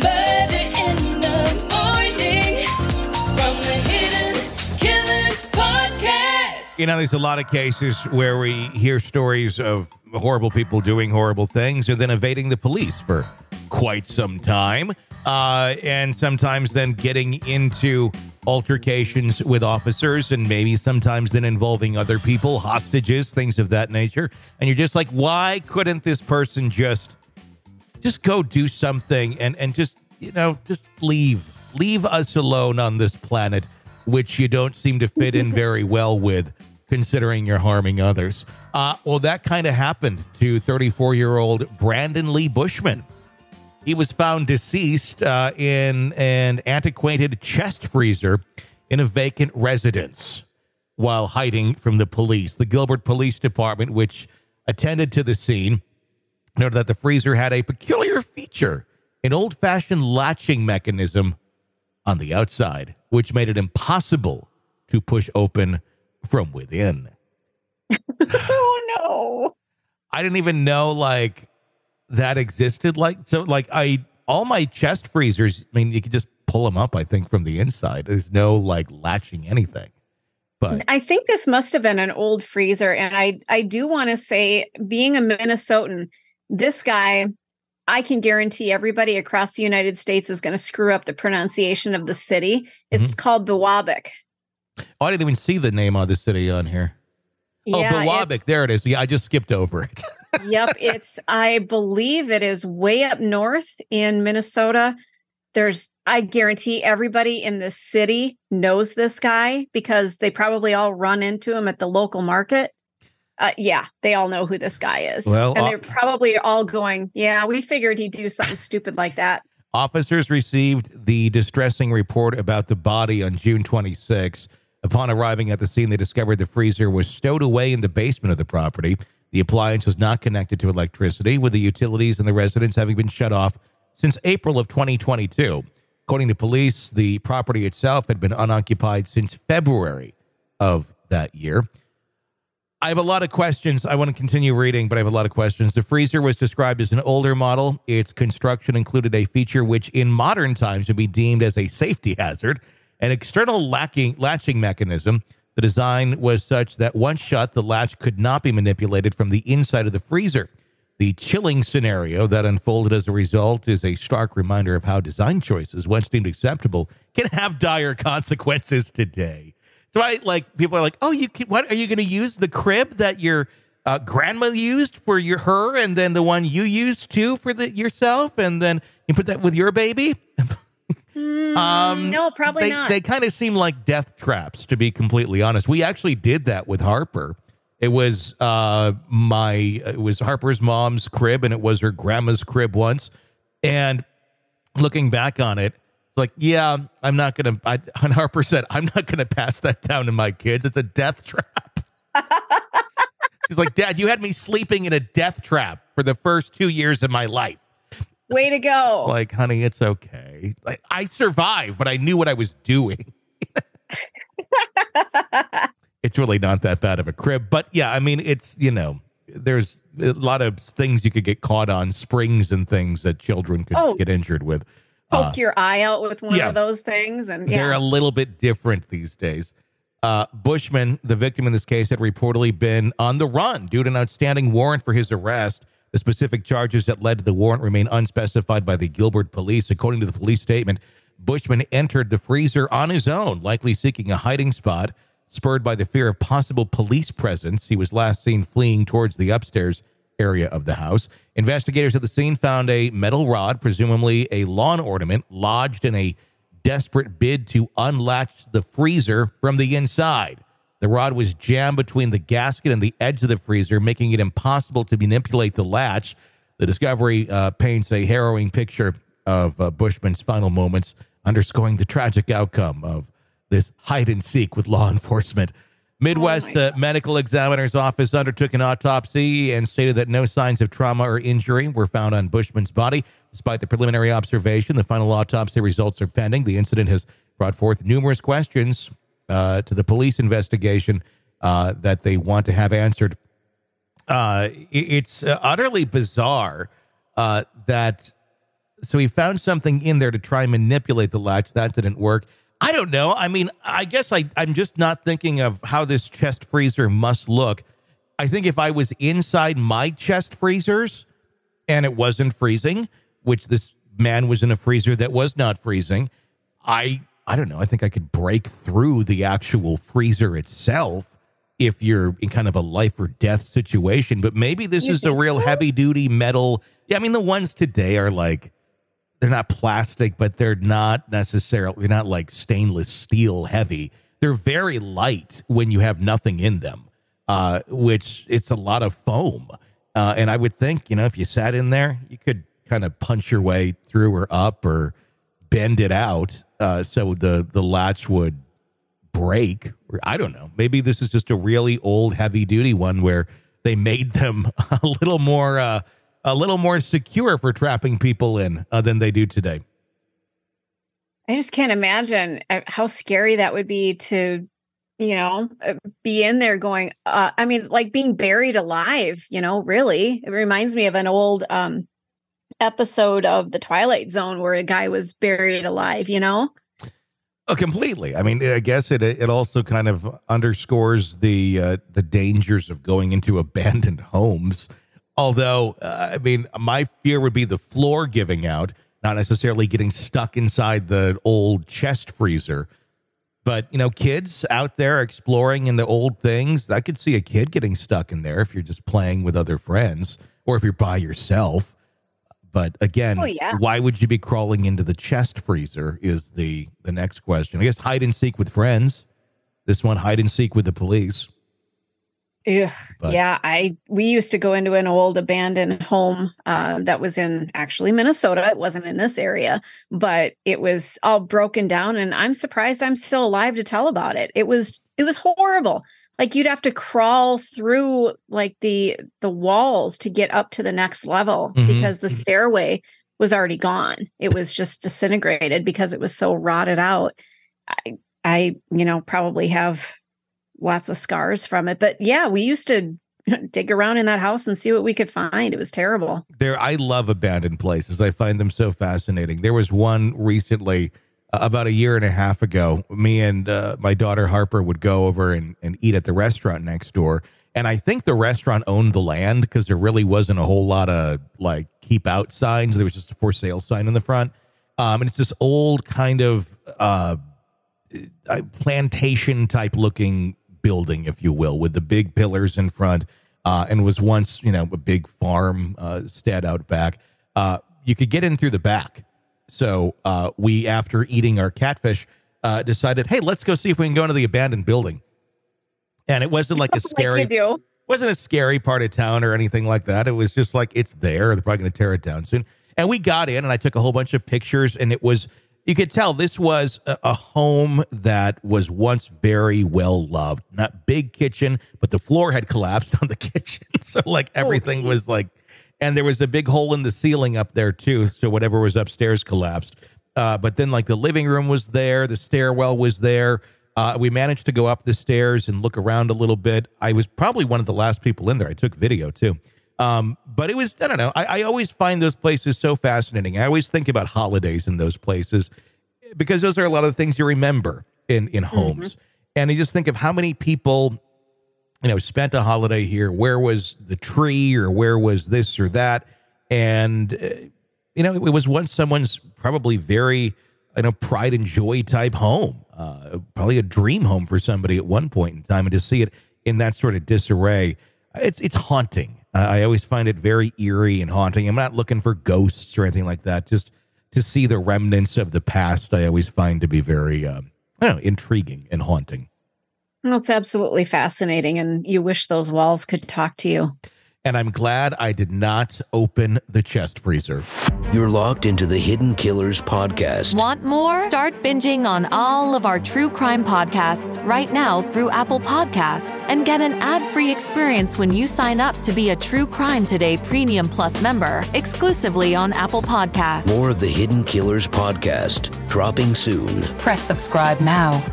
Murder in the morning from the Hidden Killers podcast. You know, there's a lot of cases where we hear stories of horrible people doing horrible things and then evading the police for quite some time. And sometimes then getting into altercations with officers and maybe sometimes then involving other people, hostages, things of that nature. And you're just like, why couldn't this person just go do something and just, you know, just leave us alone on this planet, which you don't seem to fit in very well with, considering you're harming others. Well, that kind of happened to 34-year-old Brandon Lee Bushman. He was found deceased in an antiquated chest freezer in a vacant residence while hiding from the police. The Gilbert Police Department, which attended to the scene, noted that the freezer had a peculiar feature, an old-fashioned latching mechanism on the outside, which made it impossible to push open from within. Oh, no. I didn't even know, like, that existed. All my chest freezers, I mean, you could just pull them up, I think, from the inside. There's no, like, latching anything. But I think this must have been an old freezer. And I do want to say, being a Minnesotan, this guy, I can guarantee everybody across the United States is going to screw up the pronunciation of the city. It's called Biwabik. Oh, I didn't even see the name of the city on here. Yeah, Biwabik. There it is. Yeah, I just skipped over it. Yep. I believe it is way up north in Minnesota. I guarantee everybody in the city knows this guy because they probably all run into him at the local market. Yeah, they all know who this guy is. Well, and they're probably all going, yeah, we figured he'd do something stupid like that. Officers received the distressing report about the body on June 26. Upon arriving at the scene, they discovered the freezer was stowed away in the basement of the property. The appliance was not connected to electricity, with the utilities and the residents having been shut off since April of 2022. According to police, the property itself had been unoccupied since February of that year. I have a lot of questions. I want to continue reading, but I have a lot of questions. The freezer was described as an older model. Its construction included a feature which in modern times would be deemed as a safety hazard, an external latching mechanism. The design was such that once shut, the latch could not be manipulated from the inside of the freezer. The chilling scenario that unfolded as a result is a stark reminder of how design choices, once deemed acceptable, can have dire consequences today. So people are like, oh, what are you going to use the crib that your grandma used for her, and then the one you used too for yourself, and then you put that with your baby? No, probably not. They kind of seem like death traps, to be completely honest. We actually did that with Harper. It was Harper's mom's crib, and it was her grandma's crib once. And looking back on it, like, yeah, I'm not going to, and Harper said, I'm not going to pass that down to my kids. It's a death trap. She's like, Dad, you had me sleeping in a death trap for the first 2 years of my life. Way to go. Like, honey, it's okay. Like, I survived, but I knew what I was doing. It's really not that bad of a crib. But yeah, I mean, it's, you know, there's a lot of things you could get caught on, springs and things that children could get injured with. Poke your eye out with one of those things. And they're a little bit different these days. Bushman, the victim in this case, had reportedly been on the run due to an outstanding warrant for his arrest. The specific charges that led to the warrant remain unspecified by the Gilbert police. According to the police statement, Bushman entered the freezer on his own, likely seeking a hiding spot. Spurred by the fear of possible police presence, he was last seen fleeing towards the upstairs area of the house. Investigators at the scene found a metal rod, presumably a lawn ornament, lodged in a desperate bid to unlatch the freezer from the inside. The rod was jammed between the gasket and the edge of the freezer, making it impossible to manipulate the latch. The discovery paints a harrowing picture of Bushman's final moments, underscoring the tragic outcome of this hide and seek with law enforcement. Midwest Medical Examiner's Office undertook an autopsy and stated that no signs of trauma or injury were found on Bushman's body. Despite the preliminary observation, the final autopsy results are pending. The incident has brought forth numerous questions to the police investigation that they want to have answered. It's utterly bizarre that So he found something in there to try and manipulate the latch. That didn't work. I don't know. I mean, I guess I'm just not thinking of how this chest freezer must look. I think if I was inside my chest freezers and it wasn't freezing, which this man was in a freezer that was not freezing, I don't know. I think I could break through the actual freezer itself if you're in kind of a life or death situation. But maybe this is a real heavy duty metal. Yeah, I mean, the ones today are like, they're not plastic, but they're not like stainless steel heavy. They're very light when you have nothing in them, which it's a lot of foam. And I would think, if you sat in there, you could kind of punch your way through or up or bend it out so the latch would break. Or I don't know. Maybe this is just a really old heavy duty one where they made them a little more secure for trapping people in than they do today. I just can't imagine how scary that would be to, be in there going, I mean, like being buried alive, really. It reminds me of an old episode of The Twilight Zone where a guy was buried alive, Oh, completely. I mean, I guess it also kind of underscores the dangers of going into abandoned homes. Although, I mean, my fear would be the floor giving out, not necessarily getting stuck inside the old chest freezer. But, kids out there exploring into old things, I could see a kid getting stuck in there if you're just playing with other friends or if you're by yourself. But again, Why would you be crawling into the chest freezer is the next question. I guess hide and seek with friends. This one, hide and seek with the police. Ugh, yeah, we used to go into an old abandoned home that was in actually Minnesota. It wasn't in this area, but it was all broken down, and I'm surprised I'm still alive to tell about it. It was horrible. Like you'd have to crawl through like the walls to get up to the next level because the stairway was already gone. It was just disintegrated because it was so rotted out. I probably have lots of scars from it. But yeah, we used to dig around in that house and see what we could find. It was terrible. I love abandoned places. I find them so fascinating. There was one recently, about a year and a half ago. Me and my daughter Harper would go over and eat at the restaurant next door. And I think the restaurant owned the land because there really wasn't a whole lot of like keep out signs. There was just a for sale sign in the front. And it's this old kind of plantation type looking building, if you will, with the big pillars in front, and was once, a big farm stead out back. You could get in through the back. So we, after eating our catfish, decided, hey, let's go see if we can go into the abandoned building. And it wasn't like a scary, wasn't a scary part of town or anything like that. It was just like, it's there. They're probably going to tear it down soon. And we got in and I took a whole bunch of pictures, and it was, you could tell this was a home that was once very well loved. Not big kitchen, but the floor had collapsed on the kitchen. So like everything was like, and there was a big hole in the ceiling up there too. So whatever was upstairs collapsed. But then like the living room was there. The stairwell was there. We managed to go up the stairs and look around a little bit. I was probably one of the last people in there. I took video too. But it was, I don't know. I always find those places so fascinating. I always think about holidays in those places because those are a lot of the things you remember in homes. And you just think of how many people, spent a holiday here. Where was the tree, or where was this or that? And, it was once someone's probably very, pride and joy type home, probably a dream home for somebody at one point in time. And to see it in that sort of disarray, it's haunting. I always find it very eerie and haunting. I'm not looking for ghosts or anything like that. Just to see the remnants of the past, I always find to be very, intriguing and haunting. Well, it's absolutely fascinating, and you wish those walls could talk to you. And I'm glad I did not open the chest freezer. You're locked into the Hidden Killers podcast. Want more? Start binging on all of our true crime podcasts right now through Apple Podcasts, and get an ad-free experience when you sign up to be a True Crime Today Premium Plus member, exclusively on Apple Podcasts. More of the Hidden Killers podcast, dropping soon. Press subscribe now.